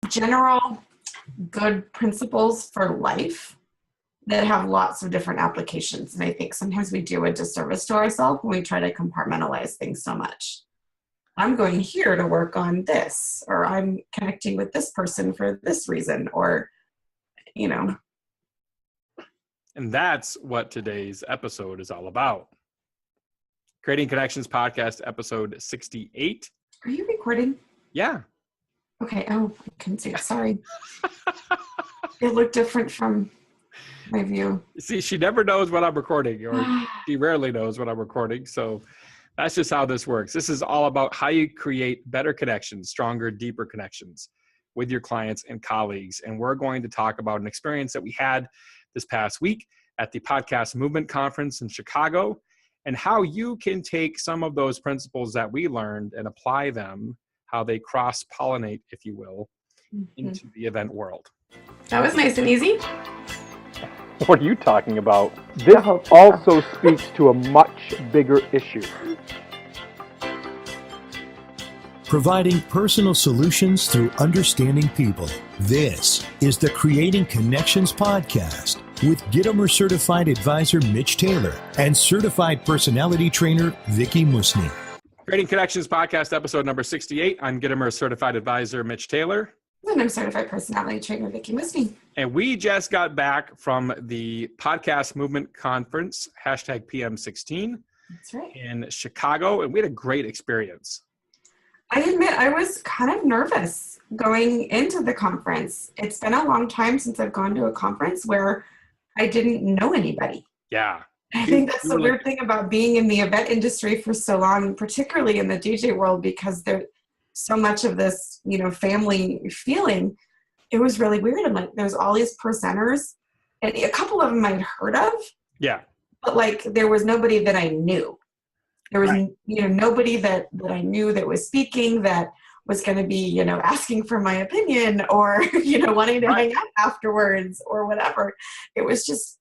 general good principles for life that have lots of different applications. And I think sometimes we do a disservice to ourselves when we try to compartmentalize things so much. I'm going here to work on this, or I'm connecting with this person for this reason, or, you know. And that's what today's episode is all about. Creating Connections Podcast, episode 68. Are you recording? Yeah. Okay. Oh, I can see it. Sorry. It looked different from my view. See, she never knows when I'm recording, or she rarely knows when I'm recording. So that's just how this works. This is all about how you create better connections, stronger, deeper connections with your clients and colleagues. And we're going to talk about an experience that we had this past week at the Podcast Movement Conference in Chicago, and how you can take some of those principles that we learned and apply them, how they cross-pollinate, if you will, into the event world. That was nice and easy. What are you talking about? This also speaks to a much bigger issue. Providing personal solutions through understanding people. This is the Creating Connections podcast with Gitomer Certified Advisor Mitch Taylor and Certified Personality Trainer Vickie Musni. Creating Connections podcast, episode number 68. I'm Gitomer Certified Advisor Mitch Taylor. And I'm Certified Personality Trainer Vickie Musni. And we just got back from the Podcast Movement Conference, hashtag PM16. That's right. In Chicago, and we had a great experience. I admit I was kind of nervous going into the conference. It's been a long time since I've gone to a conference where I didn't know anybody. Yeah. I think that's the weird thing about being in the event industry for so long, particularly in the DJ world, because there's so much of this, family feeling. It was really weird. And like, there's all these presenters, and a couple of them I'd heard of. Yeah. But there was nobody that I knew. There was, nobody that I knew that was speaking that was going to be, asking for my opinion or, wanting to hang out afterwards or whatever. It was just,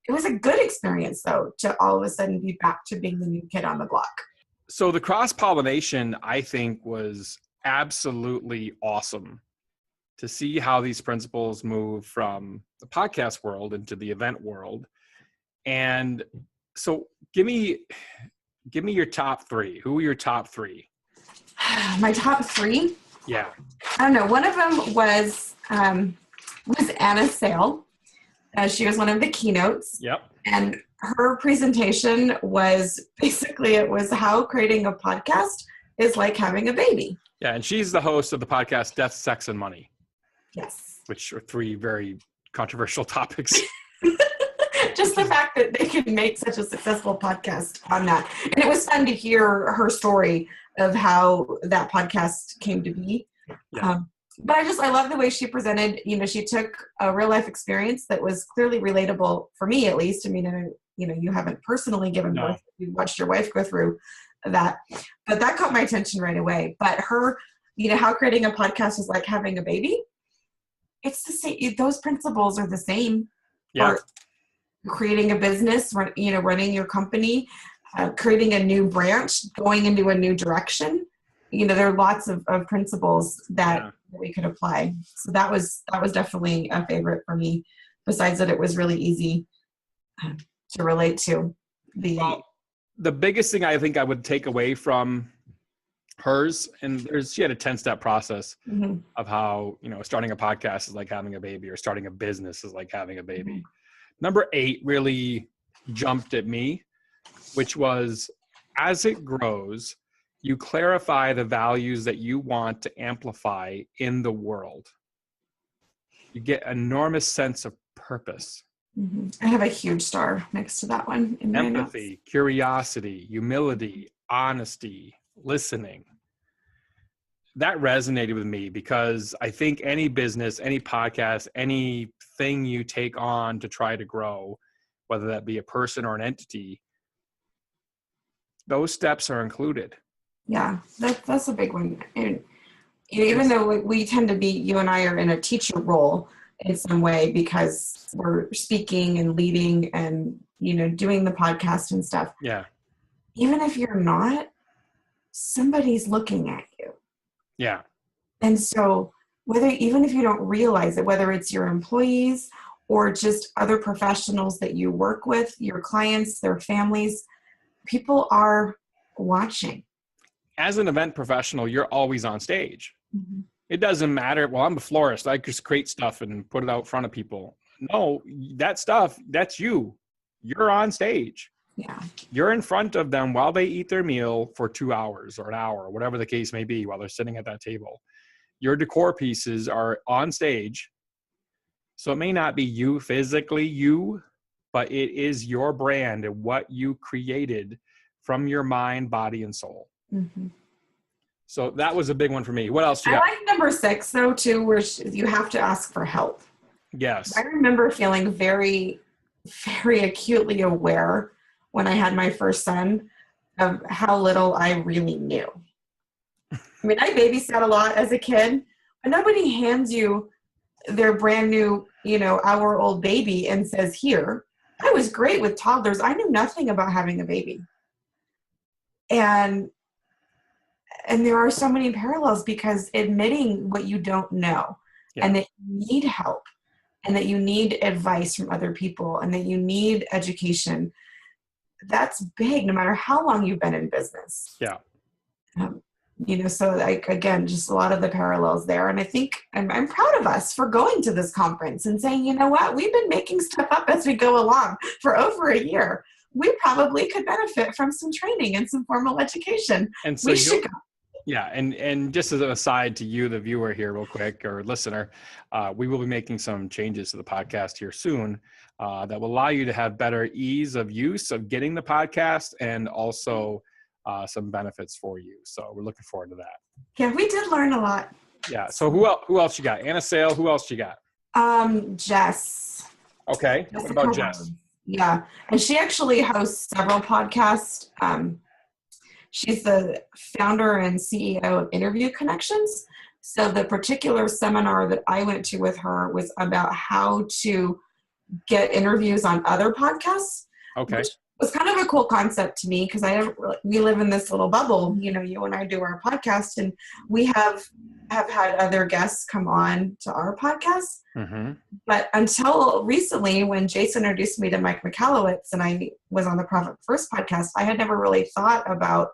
it was a good experience though, to all of a sudden be back to being the new kid on the block. So the cross-pollination, I think, was absolutely awesome to see how these principles move from the podcast world into the event world. And so give me your top three. Who are your top three? My top three? Yeah. I don't know. One of them was Anna Sale. She was one of the keynotes. Yep. And her presentation was basically, it was how creating a podcast is like having a baby. Yeah, and she's the host of the podcast Death, Sex, and Money. Yes. Which are three very controversial topics. Just the fact that they can make such a successful podcast on that. And it was fun to hear her story of how that podcast came to be. Yeah. But I love the way she presented. She took a real life experience that was clearly relatable for me, at least. I mean, you haven't personally given birth. You watched your wife go through that, but that caught my attention right away. But her, how creating a podcast is like having a baby. It's the same. Those principles are the same. Yeah. For creating a business, running your company, creating a new branch, going into a new direction. There are lots of principles that we could apply. So that was definitely a favorite for me. Besides that, it was really easy to relate to. The biggest thing I think I would take away from hers, and she had a 10-step process of how, starting a podcast is like having a baby, or starting a business is like having a baby. Mm-hmm. Number 8 really jumped at me, which was, as it grows, you clarify the values that you want to amplify in the world. You get enormous sense of purpose. Mm-hmm. I have a huge star next to that one. In Empathy, curiosity, humility, honesty, listening. That resonated with me because I think any business, any podcast, anything you take on to try to grow, whether that be a person or an entity, those steps are included. Yeah, that's a big one. And even though we tend to be, you and I are in a teacher role in some way because we're speaking and leading and, doing the podcast and stuff. Yeah. Even if you're not, somebody's looking at you. Yeah. And so whether, even if you don't realize it, whether it's your employees or just other professionals that you work with, your clients, their families, people are watching. As an event professional, you're always on stage. Mm-hmm. It doesn't matter. Well, I'm a florist. I just create stuff and put it out in front of people. No, that stuff, that's you. You're on stage. Yeah. You're in front of them while they eat their meal for 2 hours or an hour, whatever the case may be, while they're sitting at that table. Your decor pieces are on stage. So it may not be you physically, but it is your brand and what you created from your mind, body, and soul. Mm-hmm. So that was a big one for me. What else you got? I like number 6 though too, where you have to ask for help. Yes. I remember feeling very, very acutely aware when I had my first son of how little I really knew. I mean, I babysat a lot as a kid, but nobody hands you their brand new, hour-old baby and says, here. I was great with toddlers. I knew nothing about having a baby. And there are so many parallels, because admitting what you don't know, and that you need help, and that you need advice from other people, and that you need education, that's big, no matter how long you've been in business. Yeah. So again, just a lot of the parallels there. And I think I'm proud of us for going to this conference and saying, you know what, we've been making stuff up as we go along for over a year. We probably could benefit from some training and some formal education. And so we should go. Yeah. And just as an aside to you, the viewer here real quick, or listener, we will be making some changes to the podcast here soon that will allow you to have better ease of use of getting the podcast, and also some benefits for you. So we're looking forward to that. Yeah, we did learn a lot. Yeah. So who else you got? Anna Sale. Who else you got? Jess. Okay. What about Jess? Yeah. And she actually hosts several podcasts. She's the founder and CEO of Interview Connections. So the particular seminar that I went to with her was about how to get interviews on other podcasts. Okay. Which was kind of a cool concept to me, because we live in this little bubble. You and I do our podcast, and we have had other guests come on to our podcast. Mm-hmm. But until recently, when Jason introduced me to Mike Michalowicz and I was on the Profit First podcast, I had never really thought about,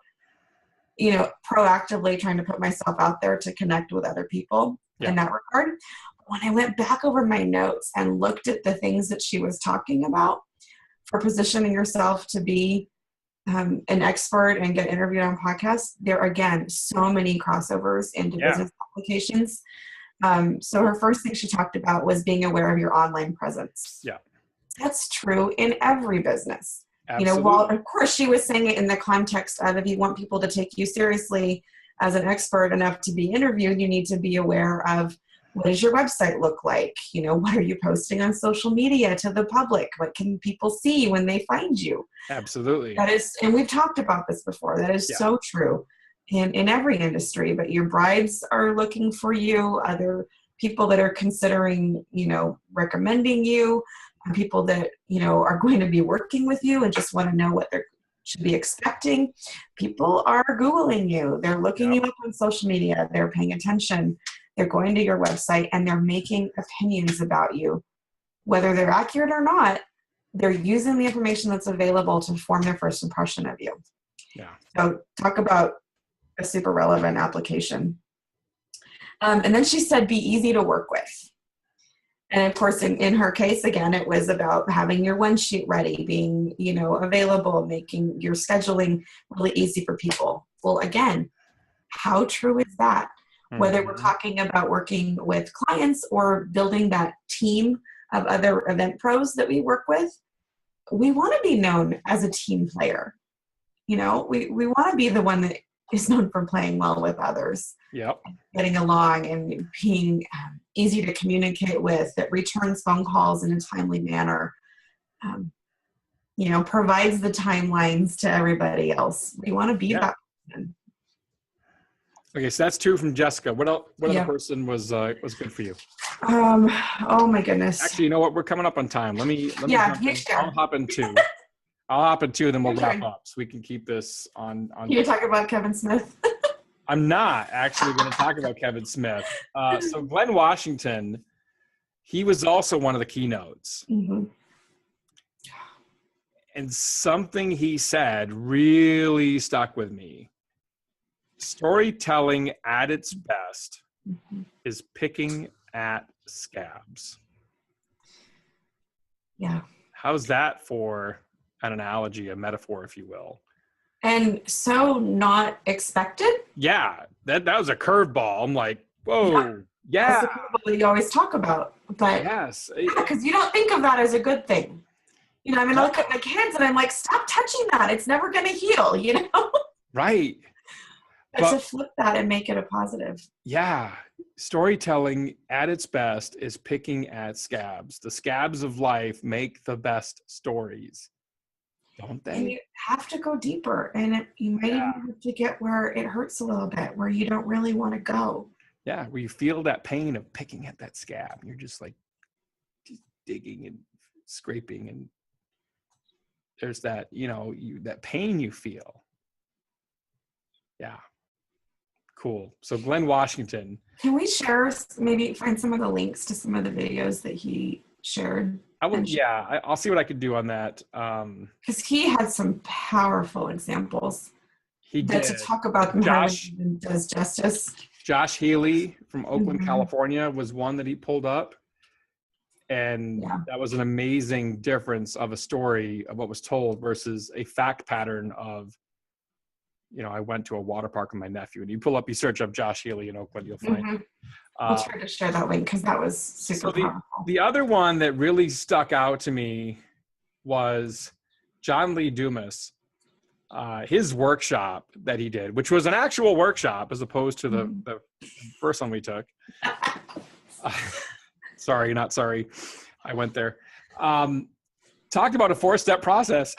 proactively trying to put myself out there to connect with other people in that regard. When I went back over my notes and looked at the things that she was talking about for positioning yourself to be an expert and get interviewed on podcasts, there are, again, so many crossovers into business applications. So her first thing she talked about was being aware of your online presence. Yeah. That's true in every business. Absolutely. While of course she was saying it in the context of, if you want people to take you seriously as an expert enough to be interviewed, you need to be aware of, what does your website look like? What are you posting on social media to the public? What can people see when they find you? Absolutely. That is, and we've talked about this before, that is so true in every industry, but your brides are looking for you, other people that are considering, recommending you, and people that, are going to be working with you and just want to know what they should be expecting. People are Googling you. They're looking you up on social media. They're paying attention. They're going to your website, and they're making opinions about you. Whether they're accurate or not, they're using the information that's available to form their first impression of you. Yeah. So talk about a super relevant application. And then she said, be easy to work with. And of course, in her case, again, it was about having your one sheet ready, being, available, making your scheduling really easy for people. Well, again, how true is that? Whether we're talking about working with clients or building that team of other event pros that we work with, we want to be known as a team player. We want to be the one that is known for playing well with others. Yep. Getting along and being easy to communicate with, that returns phone calls in a timely manner, provides the timelines to everybody else. We want to be that person. Okay, so that's 2 from Jessica. What other person was good for you? Oh my goodness. Actually, you know what? We're coming up on time. Let me I'll hop in 2. I'll hop in 2, then we'll wrap up so we can keep this on. Can you talk about Kevin Smith? I'm not actually going to talk about Kevin Smith. So Glenn Washington, he was also one of the keynotes. Mm-hmm. And something he said really stuck with me. Storytelling at its best is picking at scabs. Yeah. How's that for an analogy, a metaphor, if you will? And so not expected. Yeah, that was a curveball. I'm like, whoa, That's yeah. the curveball that you always talk about. But Yes. because you don't think of that as a good thing. You know, I mean, I look at my kids and I'm like, stop touching that. It's never going to heal, you know? Right. But to flip that and make it a positive. Yeah. Storytelling at its best is picking at scabs. The scabs of life make the best stories, don't they? And you have to go deeper. And you might even have to get where it hurts a little bit, where you don't really want to go. Yeah, where you feel that pain of picking at that scab. And you're just like digging and scraping, and there's that, that pain you feel. Yeah. Cool. So Glenn Washington. Can we share, maybe find some of the links to some of the videos that he shared? I'll see what I could do on that. Because he had some powerful examples. He did. To talk about them, Josh does justice. Josh Healy from Oakland, California was one that he pulled up. And that was an amazing difference of a story of what was told versus a fact pattern of, I went to a water park with my nephew. And you search up Josh Healy in Oakland, you'll find. I'll try to share that link because that was super powerful. The other one that really stuck out to me was John Lee Dumas, his workshop that he did, which was an actual workshop as opposed to the first one we took. Sorry, not sorry. I went there. Talked about a 4-step process.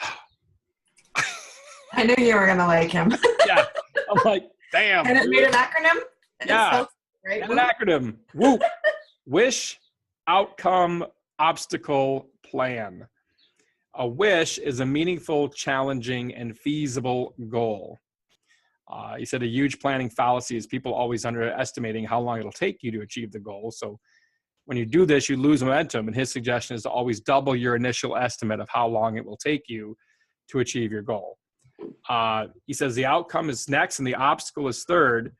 I knew you were going to like him. Yeah. I'm like, damn. And it made an acronym? Yeah. Right? An acronym. Whoop. Wish, outcome, obstacle, plan. A wish is a meaningful, challenging, and feasible goal. He said a huge planning fallacy is people always underestimating how long it'll take you to achieve the goal. So when you do this, you lose momentum. And his suggestion is to always double your initial estimate of how long it will take you to achieve your goal. He says the outcome is next and the obstacle is third.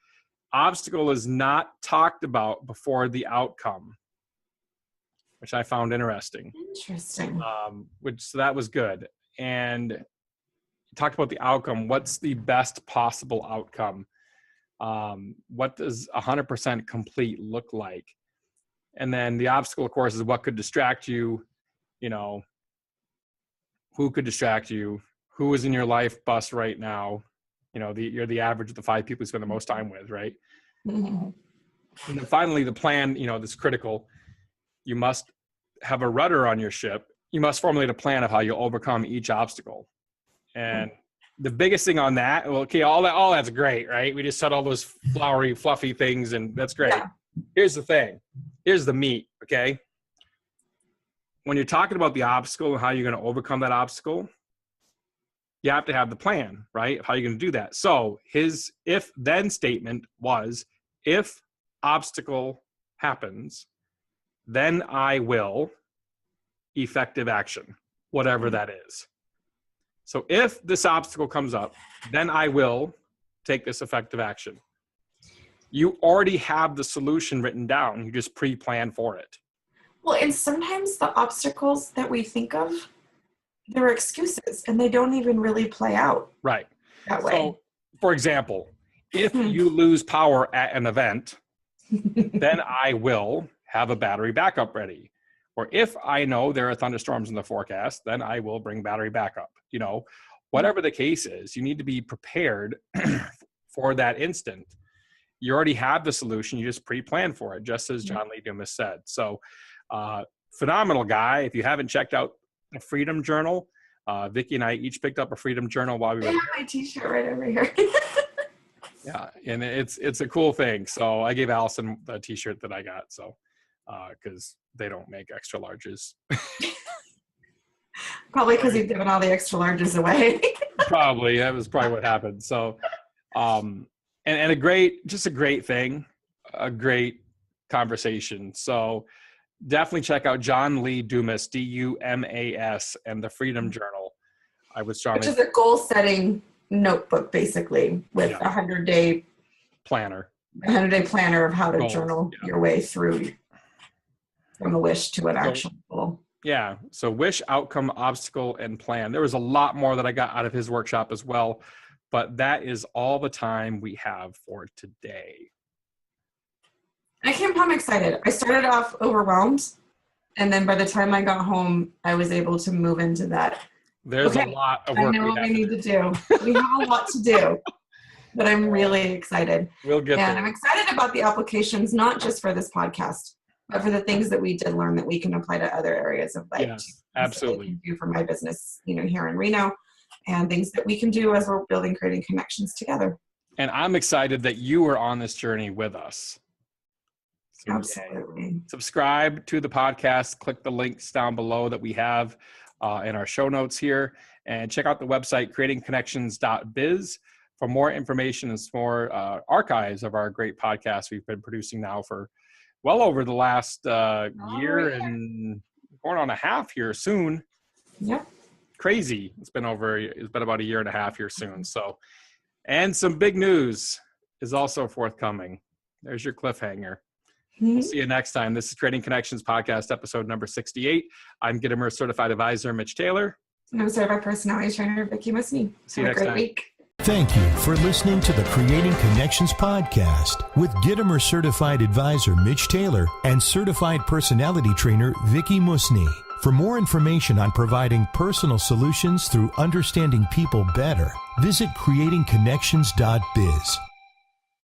Obstacle is not talked about before the outcome, which I found interesting. Interesting. So that was good. And he talked about the outcome. What's the best possible outcome? What does 100% complete look like? And then the obstacle, of course, is what could distract you, who could distract you, who is in your life bus right now. You're the average of the 5 people you spend the most time with, right? Mm-hmm. And then finally, the plan, that's critical. You must have a rudder on your ship. You must formulate a plan of how you'll overcome each obstacle. And the biggest thing on that, all that's great, right? We just said all those flowery, fluffy things, and that's great. Yeah. Here's the thing. Here's the meat, okay? When you're talking about the obstacle and how you're going to overcome that obstacle, you have to have the plan, right? How you're going to do that. So his if-then statement was, if obstacle happens, then I will effective action, whatever that is. So if this obstacle comes up, then I will take this effective action. You already have the solution written down. You just pre-plan for it. Well, and sometimes the obstacles that we think of, they're excuses and they don't even really play out. Right. That way. So, for example, if you lose power at an event, then I will have a battery backup ready. Or if I know there are thunderstorms in the forecast, then I will bring battery backup. Whatever the case is, you need to be prepared for that instant. You already have the solution. You just pre-plan for it, just as John Lee Dumas said. So phenomenal guy. If you haven't checked out the Freedom Journal, Vickie and I each picked up a Freedom Journal while we were there. I have my t-shirt right over here. Yeah, and it's a cool thing. So I gave Allison the t-shirt that I got, so because they don't make extra larges. Probably because you've given all the extra larges away. Probably. That was probably what happened. So And a great thing, a great conversation. So definitely check out John Lee Dumas, Dumas, and the Freedom Journal. I would strongly. Which is a goal-setting notebook, basically, with a 100-day planner. A 100-day planner of how to journal your way through from a wish to an actual goal. Yeah. So wish, outcome, obstacle, and plan. There was a lot more that I got out of his workshop as well, but that is all the time we have for today. I came home excited. I started off overwhelmed, and then by the time I got home, I was able to move into that. There's a lot of work. I know what we need to do. We have a lot to do, but I'm really excited. We'll get there. And I'm excited about the applications, not just for this podcast, but for the things that we did learn that we can apply to other areas of life. Yes, absolutely. That I can do for my business, here in Reno, and things that we can do as we're creating connections together. And I'm excited that you are on this journey with us. So absolutely. Subscribe to the podcast. Click the links down below that we have in our show notes here, and check out the website creatingconnections.biz for more information and more archives of our great podcast we've been producing now for well over the last year and going on a half here soon. Yep. Crazy. It's been about a year and a half here soon. So, and some big news is also forthcoming. There's your cliffhanger. We'll see you next time. This is Creating Connections Podcast, episode number 68. I'm Gitomer Certified Advisor, Mitch Taylor. And I'm Certified Personality Trainer, Vickie Musni. See you next time. Have a great week. Thank you for listening to the Creating Connections Podcast with Gitomer Certified Advisor Mitch Taylor and Certified Personality Trainer Vickie Musni. For more information on providing personal solutions through understanding people better, visit creatingconnections.biz.